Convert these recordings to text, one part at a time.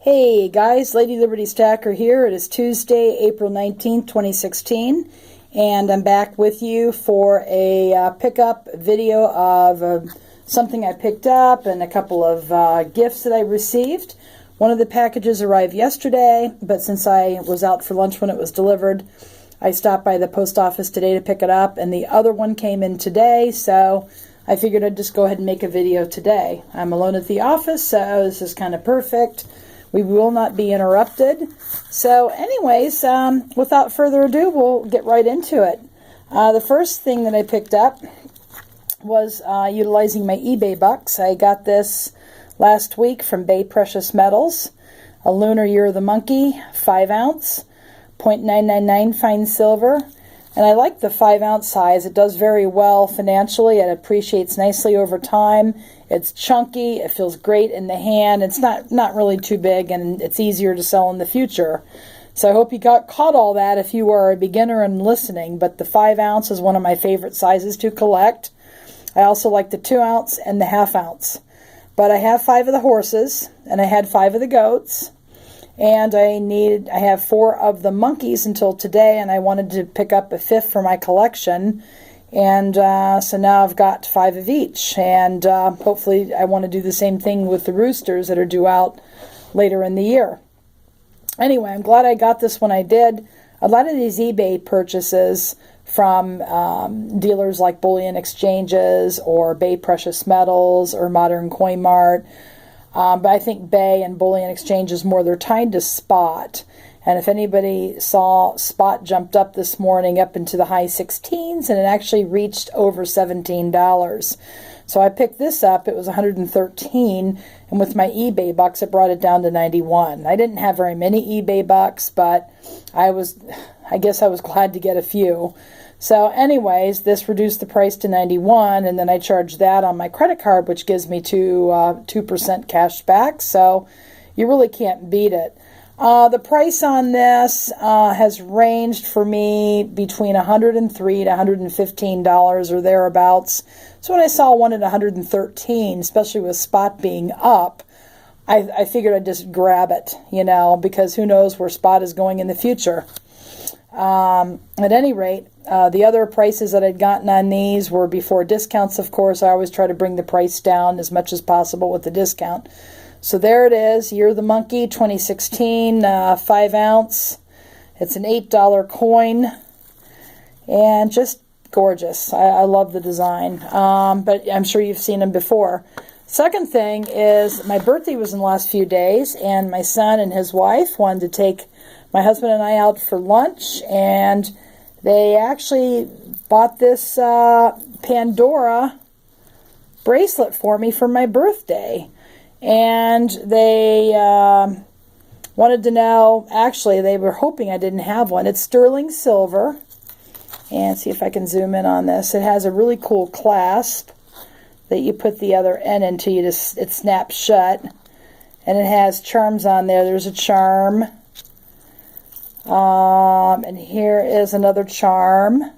Hey guys, Lady Liberty Stacker here. It is Tuesday, April 19th, 2016, and I'm back with you for a pickup video of something I picked up and a couple of gifts that I received. One of the packages arrived yesterday, but since I was out for lunch when it was delivered, I stopped by the post office today to pick it up, and the other one came in today, so I figured I'd just go ahead and make a video today. I'm alone at the office, so this is kind of perfect. We will not be interrupted. So anyways, without further ado, we'll get right into it. The first thing that I picked up was utilizing my eBay bucks. I got this last week from Bay Precious Metals, a Lunar Year of the Monkey, 5 ounce, 0.999 fine silver. And I like the 5 ounce size. It does very well financially. It appreciates nicely over time. It's chunky. It feels great in the hand. It's not really too big, and it's easier to sell in the future. So I hope you caught all that if you are a beginner and listening. But the 5 ounce is one of my favorite sizes to collect. I also like the 2 ounce and the 1/2 ounce. But I have 5 of the horses, and I had 5 of the goats. And I have 4 of the monkeys until today, and I wanted to pick up a 5th for my collection. And so now I've got 5 of each. And hopefully I want to do the same thing with the roosters that are due out later in the year. Anyway, I'm glad I got this when I did. A lot of these eBay purchases from dealers like Bullion Exchanges or Bay Precious Metals or Modern Coin Mart. But I think Bay and Bullion Exchange is more, they're tied to spot. And if anybody saw, spot jumped up this morning up into the high 16s, and it actually reached over $17. So I picked this up. It was $113, and with my eBay bucks, it brought it down to $91. I didn't have very many eBay bucks, but I guess I was glad to get a few. So anyways, this reduced the price to $91, and then I charged that on my credit card, which gives me 2% cash back, so you really can't beat it. The price on this has ranged for me between $103 to $115 or thereabouts. So when I saw one at $113, especially with spot being up, I figured I'd just grab it, because who knows where spot is going in the future. At any rate, the other prices that I'd gotten on these were before discounts, of course. I always try to bring the price down as much as possible with the discount. So there it is, Year of the Monkey, 2016, 5 ounce. It's an $8 coin, and just gorgeous. I love the design, but I'm sure you've seen them before. Second thing is my birthday was in the last few days, and my son and his wife wanted to take my husband and I out for lunch, and they actually bought this Pandora bracelet for me for my birthday. And they wanted to know, actually, they were hoping I didn't have one. It's sterling silver. And see if I can zoom in on this. It has a really cool clasp that you put the other end into. It snaps shut. And it has charms on there. There's a charm. And here is another charm.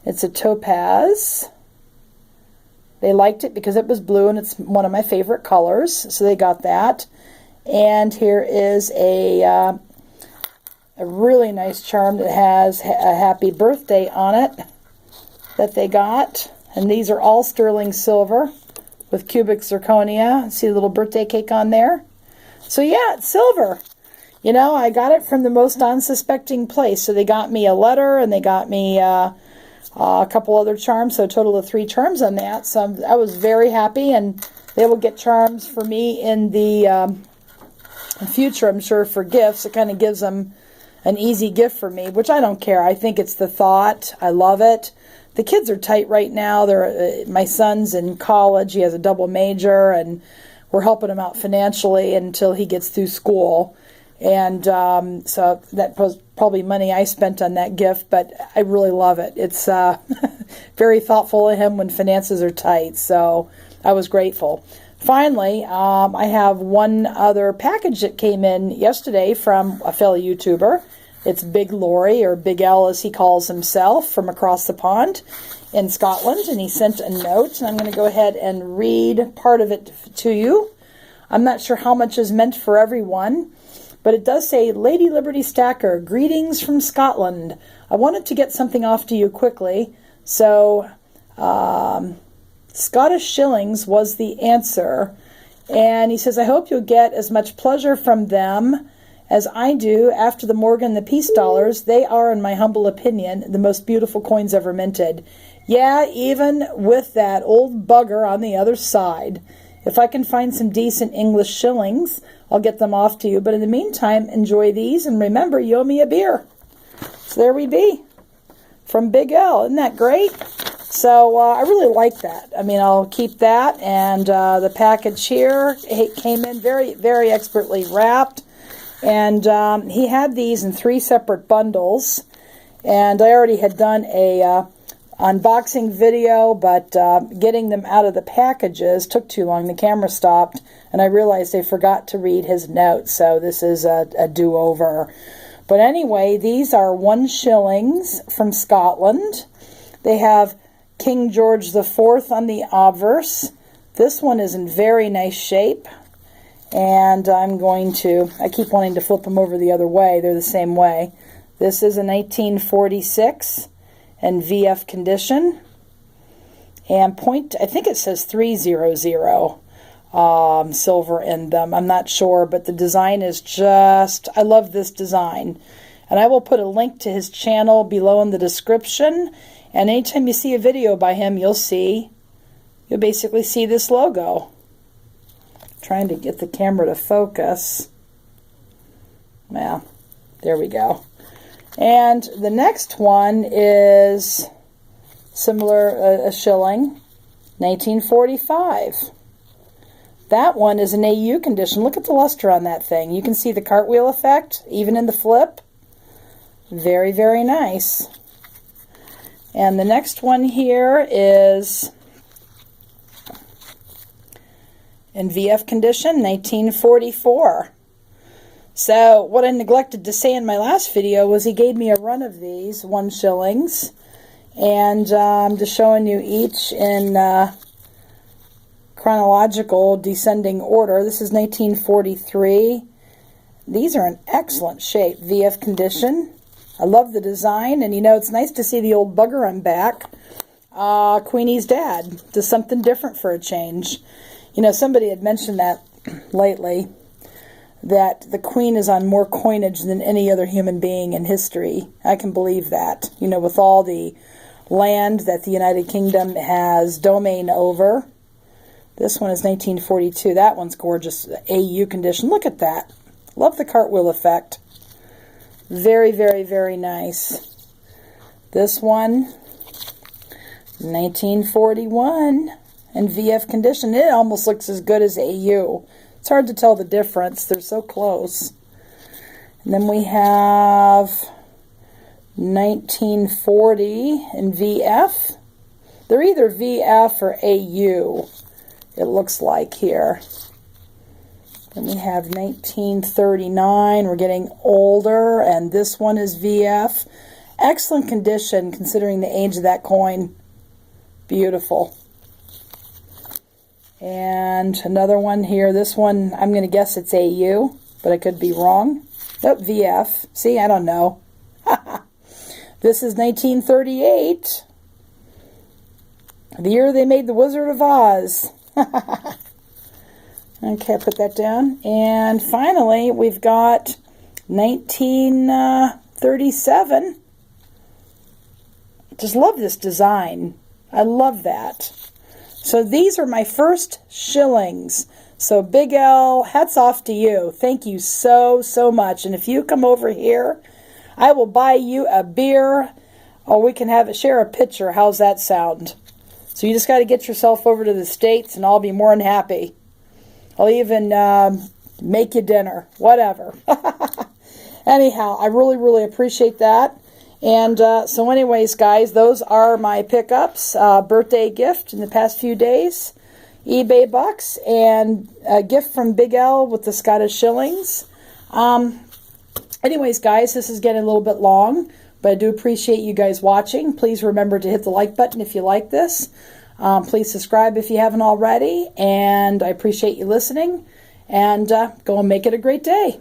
It's a topaz. They liked it because it was blue and it's one of my favorite colors, so they got that. And here is a really nice charm that has a happy birthday on it that they got. And these are all sterling silver with cubic zirconia. See the little birthday cake on there? So yeah, it's silver. I got it from the most unsuspecting place. So they got me a letter, and they got me a couple other charms, so a total of 3 charms on that. So I was very happy, and they will get charms for me in the future, I'm sure, for gifts. It kind of gives them an easy gift for me, which I don't care. I think it's the thought. I love it. The kids are tight right now. My son's in college. He has a double major, and we're helping him out financially until he gets through school. And so that was probably money I spent on that gift, but I really love it. It's very thoughtful of him when finances are tight, so I was grateful. Finally, I have one other package that came in yesterday from a fellow YouTuber. It's Big Lorry, or Big L as he calls himself, from across the pond in Scotland, and he sent a note, and I'm going to go ahead and read part of it to you. I'm not sure how much is meant for everyone, but it does say, Lady Liberty Stacker, greetings from Scotland. I wanted to get something off to you quickly, so Scottish shillings was the answer. And he says, I hope you'll get as much pleasure from them as I do after the Morgan and the Peace dollars. They are, in my humble opinion, the most beautiful coins ever minted. Yeah, even with that old bugger on the other side. If I can find some decent English shillings, I'll get them off to you. But in the meantime, enjoy these, and remember, you owe me a beer. So there we be, from Big L. Isn't that great? So I really like that. I mean, I'll keep that. And the package here, it came in very, very expertly wrapped. And he had these in 3 separate bundles. And I already had done a unboxing video, but getting them out of the packages took too long. The camera stopped, and I realized I forgot to read his notes. So this is a do-over. But anyway, these are 1 shillings from Scotland. They have King George IV on the obverse. This one is in very nice shape. And I keep wanting to flip them over the other way. They're the same way. This is a 1946 and VF condition. And I think it says 300 silver in them. I'm not sure, but the design is I love this design. And I will put a link to his channel below in the description. And anytime you see a video by him, you'll basically see this logo. Trying to get the camera to focus. Yeah, there we go. And the next one is similar, a shilling, 1945. That one is an AU condition. Look at the luster on that thing. You can see the cartwheel effect, even in the flip. Very, very nice. And the next one here is in VF condition, 1944. So what I neglected to say in my last video was he gave me a run of these 1 shillings. And I'm just showing you each in chronological descending order. This is 1943. These are in excellent shape, VF condition. I love the design, and it's nice to see the old bugger on back. Queenie's dad does something different for a change. Somebody had mentioned that lately, that the Queen is on more coinage than any other human being in history. I can believe that, with all the land that the United Kingdom has domain over. This one is 1942. That one's gorgeous. AU condition. Look at that. Love the cartwheel effect. Very, very, very nice. This one, 1941. And VF condition. It almost looks as good as AU. It's hard to tell the difference. They're so close. And then we have 1940 in VF. They're either VF or AU, it looks like here. Then we have 1939. We're getting older, and this one is VF. Excellent condition considering the age of that coin. Beautiful. And another one here. This one, I'm going to guess it's AU, but I could be wrong. Nope, VF. See, I don't know. This is 1938. The year they made The Wizard of Oz. Okay, I put that down. And finally, we've got 1937. Just love this design. I love that. So these are my first shillings. So Big L, hats off to you. Thank you so, so much. And if you come over here, I will buy you a beer, or we can share a picture. How's that sound? So you just got to get yourself over to the States, and I'll be more than happy. I'll even make you dinner, whatever. Anyhow, I really, really appreciate that. And so anyways, guys, those are my pickups. Birthday gift in the past few days. eBay bucks. And a gift from Big L with the Scottish shillings. Anyways, guys, this is getting a little bit long. But I do appreciate you guys watching. Please remember to hit the like button if you like this. Please subscribe if you haven't already. And I appreciate you listening. and go and make it a great day.